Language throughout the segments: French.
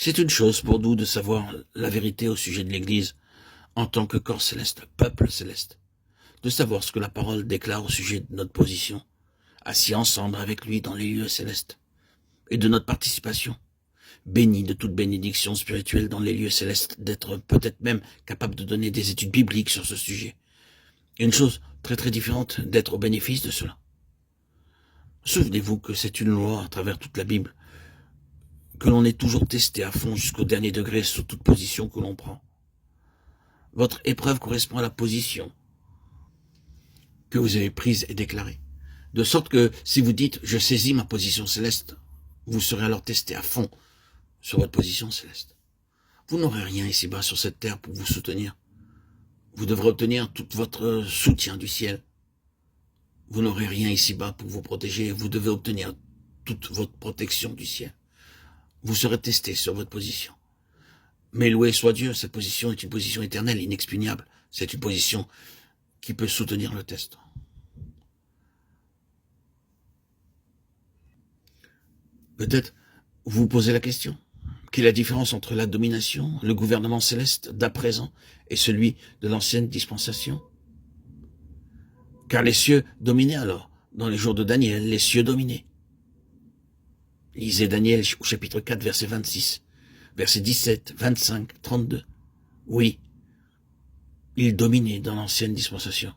C'est une chose pour nous de savoir la vérité au sujet de l'Église en tant que corps céleste, peuple céleste, de savoir ce que la parole déclare au sujet de notre position, assis ensemble avec lui dans les lieux célestes, et de notre participation, béni de toute bénédiction spirituelle dans les lieux célestes, d'être peut-être même capable de donner des études bibliques sur ce sujet. Une chose très très différente d'être au bénéfice de cela. Souvenez-vous que c'est une loi à travers toute la Bible, que l'on est toujours testé à fond jusqu'au dernier degré sur toute position que l'on prend. Votre épreuve correspond à la position que vous avez prise et déclarée. De sorte que si vous dites « je saisis ma position céleste », vous serez alors testé à fond sur votre position céleste. Vous n'aurez rien ici-bas sur cette terre pour vous soutenir. Vous devrez obtenir tout votre soutien du ciel. Vous n'aurez rien ici-bas pour vous protéger. Vous devez obtenir toute votre protection du ciel. Vous serez testé sur votre position. Mais loué soit Dieu, cette position est une position éternelle, inexpugnable. C'est une position qui peut soutenir le test. Peut-être vous vous posez la question. Quelle est la différence entre la domination, le gouvernement céleste d'à présent et celui de l'ancienne dispensation? Car les cieux dominaient alors. Dans les jours de Daniel, les cieux dominaient. Lisez Daniel au chapitre 4, verset 26, verset 17, 25, 32. Oui, ils dominaient dans l'ancienne dispensation.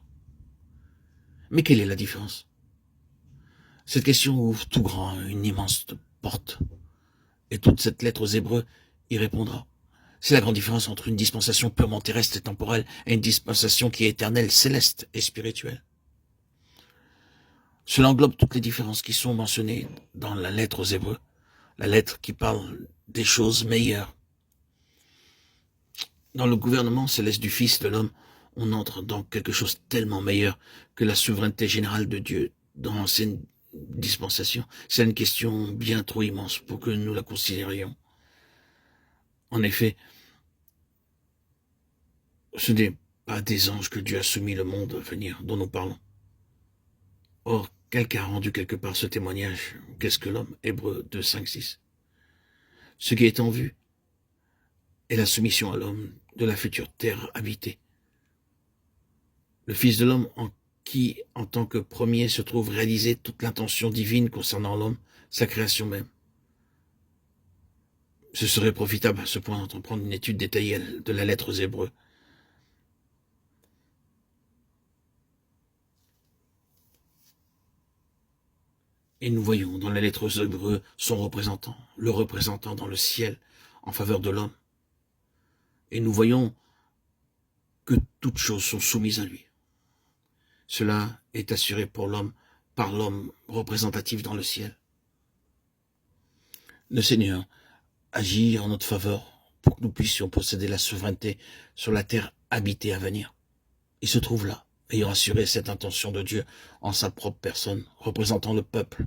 Mais quelle est la différence? Cette question ouvre tout grand une immense porte. Et toute cette lettre aux Hébreux y répondra. C'est la grande différence entre une dispensation purement terrestre et temporelle et une dispensation qui est éternelle, céleste et spirituelle. Cela englobe toutes les différences qui sont mentionnées dans la lettre aux Hébreux, la lettre qui parle des choses meilleures. Dans le gouvernement céleste du Fils de l'homme, on entre dans quelque chose tellement meilleur que la souveraineté générale de Dieu dans l'ancienne dispensation. C'est une question bien trop immense pour que nous la considérions. En effet, ce n'est pas des anges que Dieu a soumis le monde à venir dont nous parlons. Or, quelqu'un a rendu quelque part ce témoignage. Qu'est-ce que l'homme? Hébreux 2, 5, 6. Ce qui est en vue est la soumission à l'homme de la future terre habitée. Le Fils de l'homme en qui, en tant que premier, se trouve réalisée toute l'intention divine concernant l'homme, sa création même. Ce serait profitable à ce point d'entreprendre une étude détaillée de la lettre aux Hébreux. Et nous voyons dans la lettre aux Hébreux son représentant, le représentant dans le ciel en faveur de l'homme. Et nous voyons que toutes choses sont soumises à lui. Cela est assuré pour l'homme par l'homme représentatif dans le ciel. Le Seigneur agit en notre faveur pour que nous puissions posséder la souveraineté sur la terre habitée à venir. Il se trouve là, ayant assuré cette intention de Dieu en sa propre personne, représentant le peuple,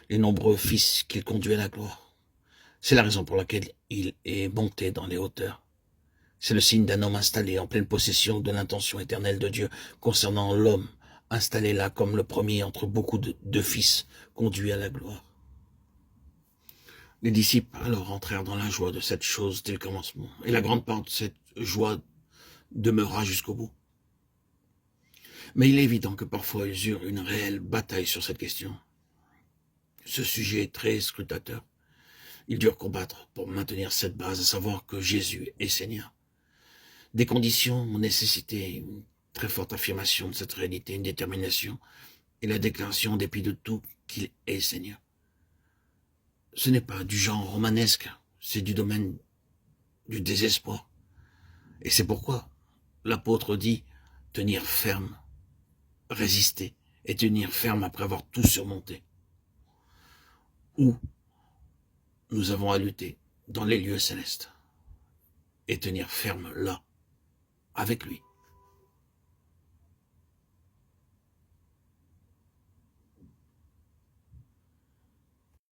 les nombreux fils qu'il conduit à la gloire. C'est la raison pour laquelle il est monté dans les hauteurs. C'est le signe d'un homme installé en pleine possession de l'intention éternelle de Dieu concernant l'homme, installé là comme le premier entre beaucoup de fils conduits à la gloire. Les disciples alors entrèrent dans la joie de cette chose dès le commencement, et la grande part de cette joie demeura jusqu'au bout. Mais il est évident que parfois ils eurent une réelle bataille sur cette question. Ce sujet est très scrutateur. Ils durent combattre pour maintenir cette base, à savoir que Jésus est Seigneur. Des conditions ont nécessité une très forte affirmation de cette réalité, une détermination, et la déclaration en dépit de tout qu'il est Seigneur. Ce n'est pas du genre romanesque, c'est du domaine du désespoir. Et c'est pourquoi l'apôtre dit tenir ferme, résister et tenir ferme après avoir tout surmonté. Ou nous avons à lutter dans les lieux célestes et tenir ferme là, avec lui.